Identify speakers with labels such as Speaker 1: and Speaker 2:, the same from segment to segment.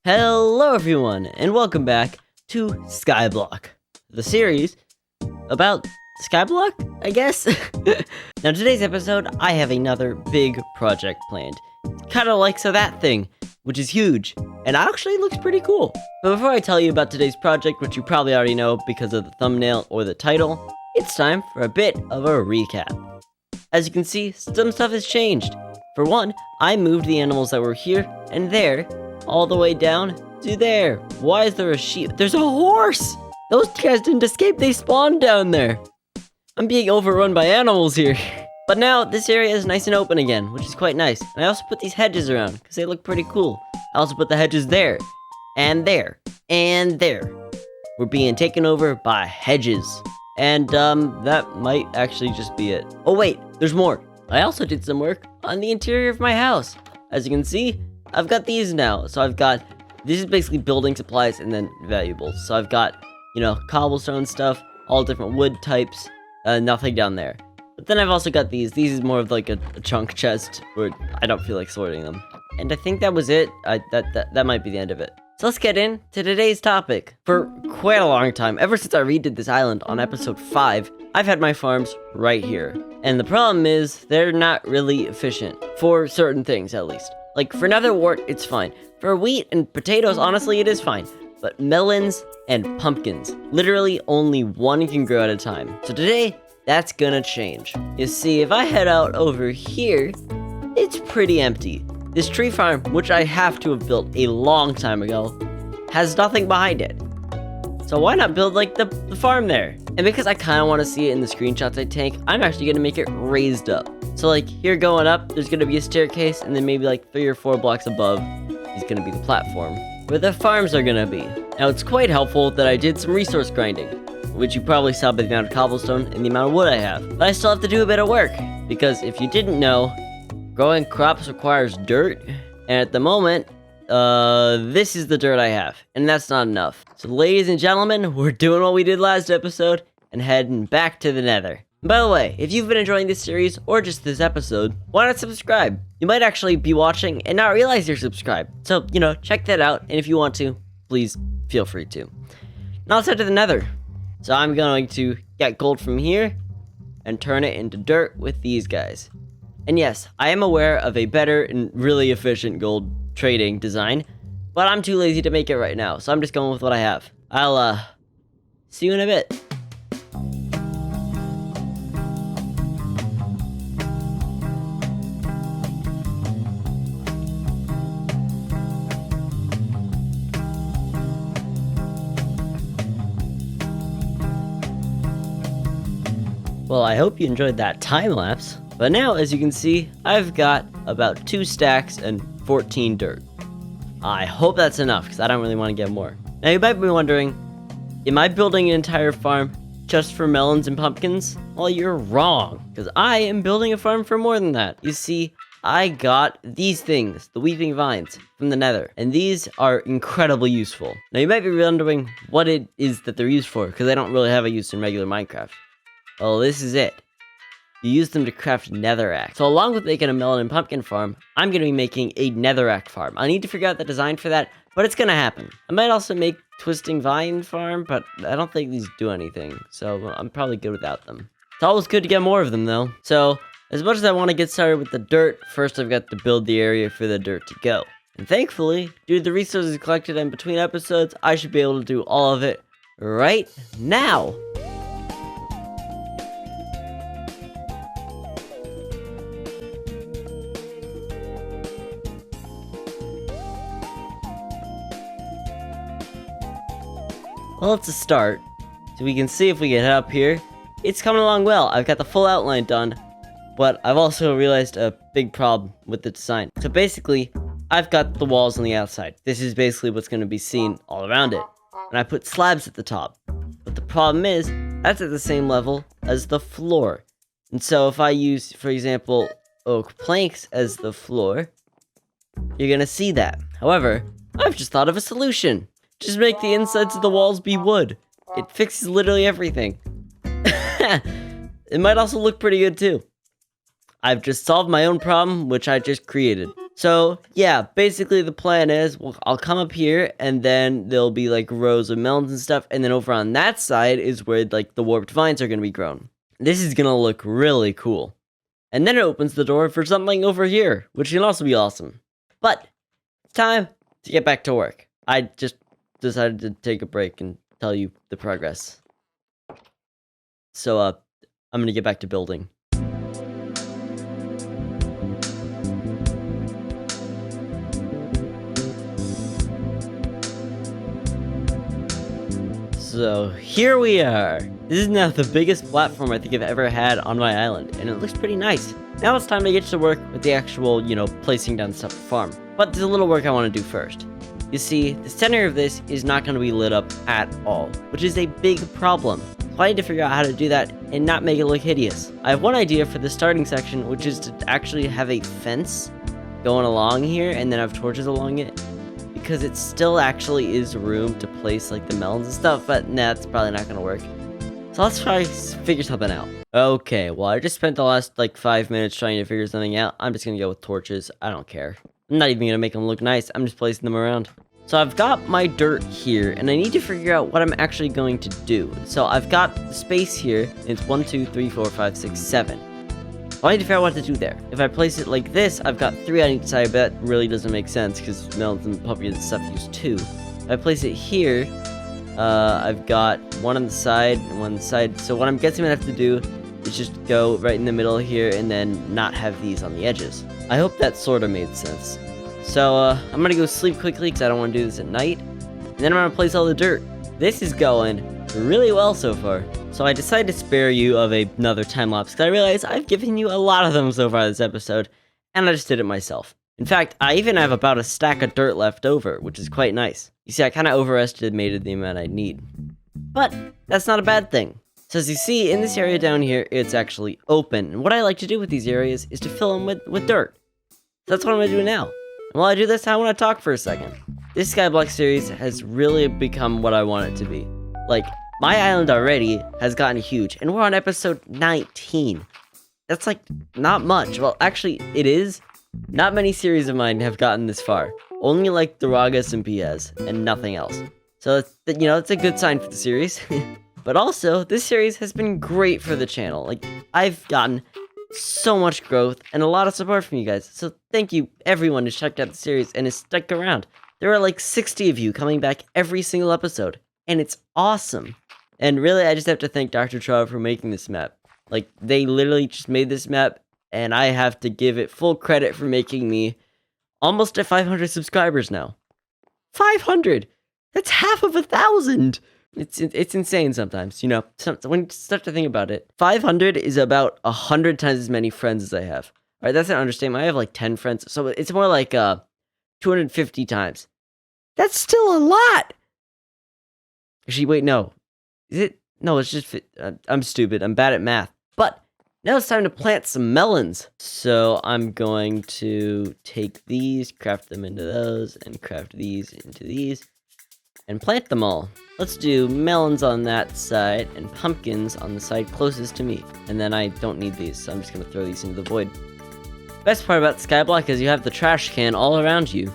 Speaker 1: Hello everyone, and welcome back to Skyblock, the series about Skyblock, I guess? Now today's episode, I have another big project planned. Kinda like that thing, which is huge, and actually looks pretty cool. But before I tell you about today's project, which you probably already know because of the thumbnail or the title, it's time for a bit of a recap. As you can see, some stuff has changed. For one, I moved the animals that were here and there, all the way down to there. Why is there a sheep? There's a horse! Those guys didn't escape, they spawned down there. I'm being overrun by animals here. But now, this area is nice and open again, which is quite nice. And I also put these hedges around, because they look pretty cool. I also put the hedges there, and there, and there. We're being taken over by hedges. And, that might actually just be it. Oh wait, there's more. I also did some work on the interior of my house. As you can see, I've got these now. So this is basically building supplies and then valuables. So I've got, cobblestone stuff, all different wood types, nothing down there. But then I've also got these. These is more of like a chunk chest where I don't feel like sorting them. And I think that was it. That might be the end of it. So let's get into today's topic. For quite a long time, ever since I redid this island on episode 5, I've had my farms right here. And the problem is, they're not really efficient. For certain things, at least. Like, for nether wart, it's fine. For wheat and potatoes, honestly, it is fine. But melons and pumpkins, literally only one can grow at a time. So today, that's gonna change. You see, if I head out over here, it's pretty empty. This tree farm, which I have to have built a long time ago, has nothing behind it. So why not build, like, the farm there? And because I kind of want to see it in the screenshots I take, I'm actually going to make it raised up. So, like, here going up, there's going to be a staircase, and then maybe, like, 3 or 4 blocks above is going to be the platform, where the farms are going to be. Now, it's quite helpful that I did some resource grinding, which you probably saw by the amount of cobblestone and the amount of wood I have. But I still have to do a bit of work, because if you didn't know, growing crops requires dirt, and at the moment, this is the dirt I have, and that's not enough. So ladies and gentlemen, we're doing what we did last episode, and heading back to the nether. And by the way, if you've been enjoying this series, or just this episode, why not subscribe? You might actually be watching and not realize you're subscribed. So, check that out, and if you want to, please feel free to. Now let's head to the nether. So I'm going to get gold from here, and turn it into dirt with these guys. And yes, I am aware of a better and really efficient gold trading design, but I'm too lazy to make it right now, so I'm just going with what I have. I'll, see you in a bit. Well, I hope you enjoyed that time lapse. But now, as you can see, I've got about 2 stacks and 14 dirt. I hope that's enough, because I don't really want to get more. Now, you might be wondering, am I building an entire farm just for melons and pumpkins? Well, you're wrong, because I am building a farm for more than that. You see, I got these things, the weeping vines, from the nether, and these are incredibly useful. Now, you might be wondering what it is that they're used for, because they don't really have a use in regular Minecraft. Well, this is it. You use them to craft netherrack. So along with making a melon and pumpkin farm, I'm going to be making a netherrack farm. I need to figure out the design for that, but it's going to happen. I might also make twisting vine farm, but I don't think these do anything, so I'm probably good without them. It's always good to get more of them, though. So as much as I want to get started with the dirt, first I've got to build the area for the dirt to go. And thankfully, due to the resources collected in between episodes, I should be able to do all of it right now. Well, it's a start, so we can see if we can head up here. It's coming along well. I've got the full outline done, but I've also realized a big problem with the design. So basically, I've got the walls on the outside. This is basically what's going to be seen all around it. And I put slabs at the top. But the problem is, that's at the same level as the floor. And so if I use, for example, oak planks as the floor, you're going to see that. However, I've just thought of a solution. Just make the insides of the walls be wood. It fixes literally everything. It might also look pretty good too. I've just solved my own problem, which I just created. So, yeah, basically the plan is I'll come up here and then there'll be like rows of melons and stuff. And then over on that side is where like the warped vines are going to be grown. This is going to look really cool. And then it opens the door for something over here, which can also be awesome. But it's time to get back to work. I just decided to take a break and tell you the progress. So, I'm going to get back to building. So here we are. This is now the biggest platform I think I've ever had on my island, and it looks pretty nice. Now it's time to get to work with the actual, placing down stuff to farm. But there's a little work I want to do first. You see, the center of this is not going to be lit up at all, which is a big problem. So I need to figure out how to do that and not make it look hideous. I have one idea for the starting section, which is to actually have a fence going along here and then have torches along it. Because it still actually is room to place like the melons and stuff, but nah, that's probably not gonna work. So let's try figure something out. Okay, well I just spent the last like 5 minutes trying to figure something out. I'm just gonna go with torches. I don't care. I'm not even gonna make them look nice. I'm just placing them around. So I've got my dirt here, and I need to figure out what I'm actually going to do. So I've got the space here, and it's 1, 2, 3, 4, 5, 6, 7. I need to figure out what to do there. If I place it like this, I've got 3 on each side, but that really doesn't make sense because melons and pumpkins and stuff use 2. If I place it here, I've got 1 on the side and 1 on the side. So what I'm guessing I have to do is just go right in the middle here and then not have these on the edges. I hope that sort of made sense. So I'm gonna go sleep quickly because I don't want to do this at night. And then I'm gonna place all the dirt. This is going really well so far. So I decided to spare you of another time-lapse because I realized I've given you a lot of them so far this episode, and I just did it myself. In fact, I even have about a stack of dirt left over, which is quite nice. You see, I kind of overestimated the amount I'd need. But that's not a bad thing. So as you see, in this area down here, it's actually open. And what I like to do with these areas is to fill them with dirt. So that's what I'm going to do now. And while I do this, I want to talk for a second. This Skyblock series has really become what I want it to be. Like, my island already has gotten huge, and we're on episode 19. That's like, not much. Well, actually, it is. Not many series of mine have gotten this far. Only like Duragas and Piaz, and nothing else. So, it's a good sign for the series. But also, this series has been great for the channel. Like, I've gotten so much growth and a lot of support from you guys. So, thank you, everyone who's checked out the series and has stuck around. There are like 60 of you coming back every single episode, and it's awesome. And really, I just have to thank Dr. Trow for making this map. Like, they literally just made this map, and I have to give it full credit for making me almost at 500 subscribers now. 500! That's half of 1,000! It's insane sometimes, when you start to think about it. 500 is about 100 times as many friends as I have. Alright, that's an understatement. I have like 10 friends, so it's more like 250 times. That's still a lot! Actually, wait, no. Is it? No, it's just... I'm stupid. I'm bad at math. But now it's time to plant some melons. So I'm going to take these, craft them into those, and craft these into these, and plant them all. Let's do melons on that side, and pumpkins on the side closest to me. And then I don't need these, so I'm just going to throw these into the void. Best part about Skyblock is you have the trash can all around you.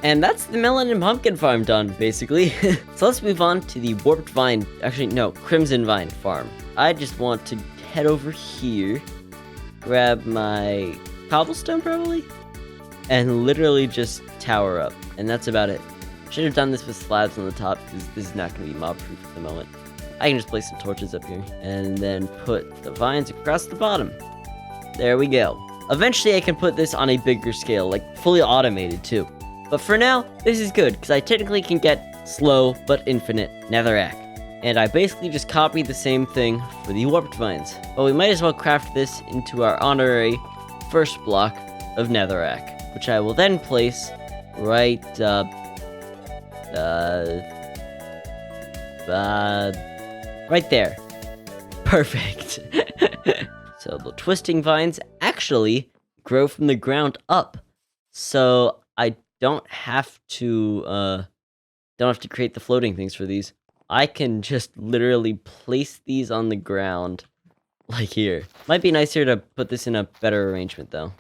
Speaker 1: And that's the melon and pumpkin farm done, basically. So let's move on to the warped vine, actually no, crimson vine farm. I just want to head over here, grab my cobblestone probably, and literally just tower up. And that's about it. Should have done this with slabs on the top because this is not going to be mob proof at the moment. I can just place some torches up here and then put the vines across the bottom. There we go. Eventually I can put this on a bigger scale, like fully automated too. But for now, this is good, because I technically can get slow but infinite netherrack. And I basically just copied the same thing for the warped vines. But we might as well craft this into our honorary first block of netherrack, which I will then place right, right there. Perfect. So the twisting vines actually grow from the ground up. So I don't have to create the floating things for these. I can just literally place these on the ground, like here. Might be nicer to put this in a better arrangement, though.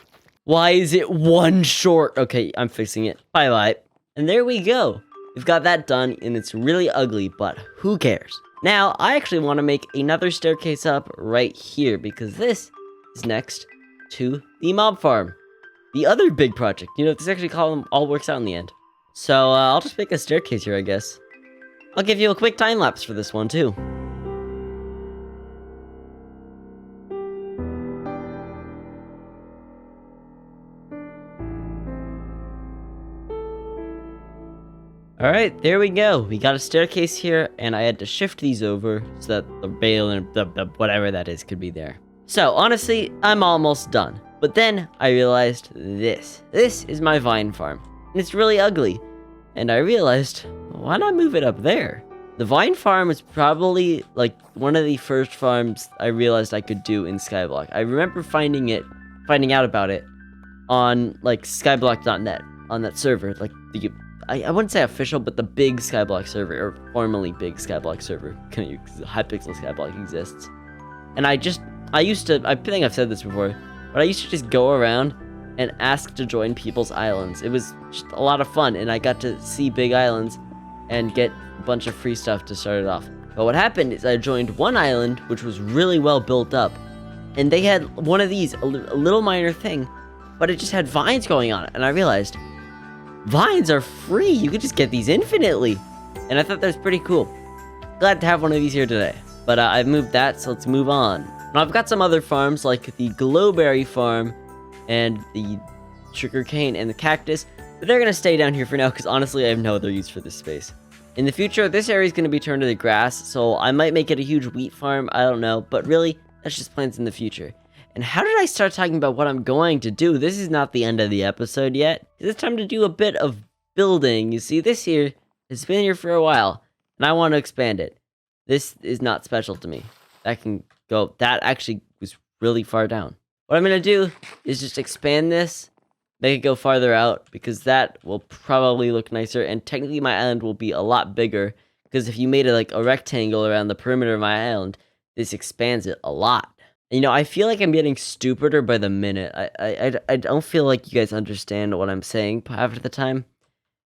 Speaker 1: Why is it one short? Okay, I'm fixing it. Bye-bye. And there we go. We've got that done, and it's really ugly, but who cares? Now, I actually want to make another staircase up right here, because this is next to the mob farm. The other big project. You know, this actually all works out in the end. So, I'll just make a staircase here, I guess. I'll give you a quick time lapse for this one, too. Alright, there we go. We got a staircase here, and I had to shift these over so that the rail and the whatever that is could be there. So, honestly, I'm almost done. But then, I realized this. This is my vine farm. And it's really ugly. And I realized, why not move it up there? The vine farm is probably, like, one of the first farms I realized I could do in Skyblock. I remember finding out about it on, like, skyblock.net, on that server, like, I wouldn't say official, but the big Skyblock server, or formerly big Skyblock server, Hypixel Skyblock exists. And I think I've said this before, but I used to just go around and ask to join people's islands. It was just a lot of fun, and I got to see big islands and get a bunch of free stuff to start it off. But what happened is I joined one island, which was really well built up, and they had one of these, a little minor thing, but it just had vines going on it, and I realized, vines are free. You could just get these infinitely. And I thought that was pretty cool. Glad to have one of these here today. But I've moved that, so let's move on. Now I've got some other farms like the glowberry farm and the sugarcane and the cactus. But they're going to stay down here for now because honestly I have no other use for this space. In the future, this area is going to be turned into grass, so I might make it a huge wheat farm. I don't know. But really, that's just plans in the future. And how did I start talking about what I'm going to do? This is not the end of the episode yet. It's time to do a bit of building. You see, this here has been here for a while, and I want to expand it. This is not special to me. That actually was really far down. What I'm going to do is just expand this, make it go farther out, because that will probably look nicer, and technically my island will be a lot bigger, because if you made it like a rectangle around the perimeter of my island, this expands it a lot. You know, I feel like I'm getting stupider by the minute. I don't feel like you guys understand what I'm saying half of the time.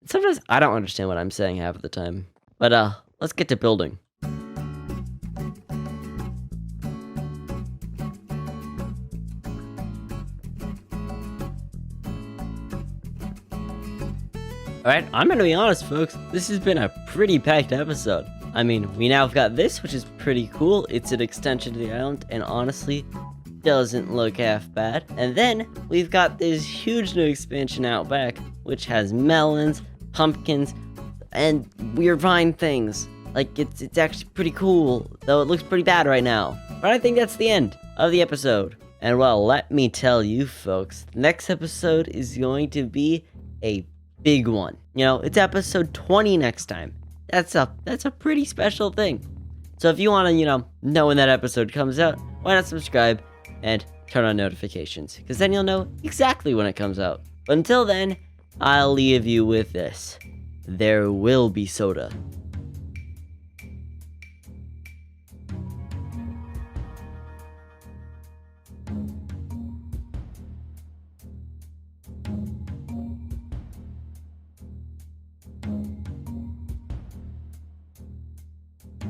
Speaker 1: Sometimes I don't understand what I'm saying half of the time. But, let's get to building. Alright, I'm gonna be honest, folks. This has been a pretty packed episode. I mean, we now have got this, which is pretty cool. It's an extension to the island, and honestly, doesn't look half bad. And then, we've got this huge new expansion out back, which has melons, pumpkins, and weird vine things. Like, it's actually pretty cool, though it looks pretty bad right now. But I think that's the end of the episode. And well, let me tell you, folks, the next episode is going to be a big one. You know, it's episode 20 next time. That's a pretty special thing. So if you want to, know when that episode comes out, why not subscribe and turn on notifications? Because then you'll know exactly when it comes out. But until then, I'll leave you with this. There will be soda.